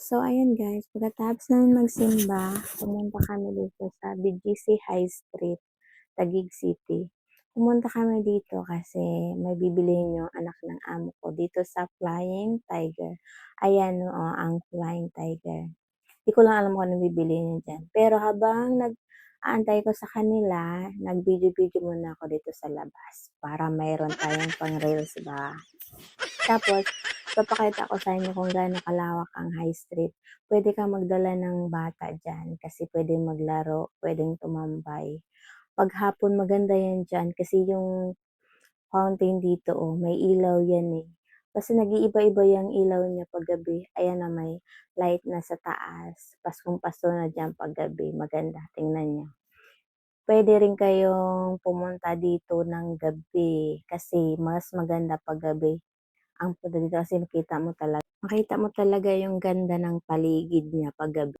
So, ayun guys, pagkatapos namin magsimba, pumunta kami dito sa BGC High Street, Taguig City. Pumunta kami dito kasi may bibilihin yung anak ng amo ko dito sa Flying Tiger. Ayan, oo, ang Flying Tiger. Di ko lang alam kung anong bibilihin niya dyan. Pero habang aantay ko sa kanila, nag-video-video muna ako dito sa labas para mayroon tayong pang-reels ba. Tapos, papakita ko sa inyo kung gaano kalawak ang high street. Pwede kang magdala ng bata dyan kasi pwedeng maglaro, pwedeng tumambay. Pag hapon maganda yan dyan kasi yung fountain dito, oh, may ilaw yan eh. Kasi nag-iiba-iba yung ilaw niya pag gabi. Ayan na may light na sa taas. Paskong-pasko na dyan pag gabi. Maganda, tingnan niyo. Pwede rin kayong pumunta dito ng gabi kasi mas maganda pag gabi ang punta dito kasi makita mo talaga yung ganda ng paligid niya pag gabi.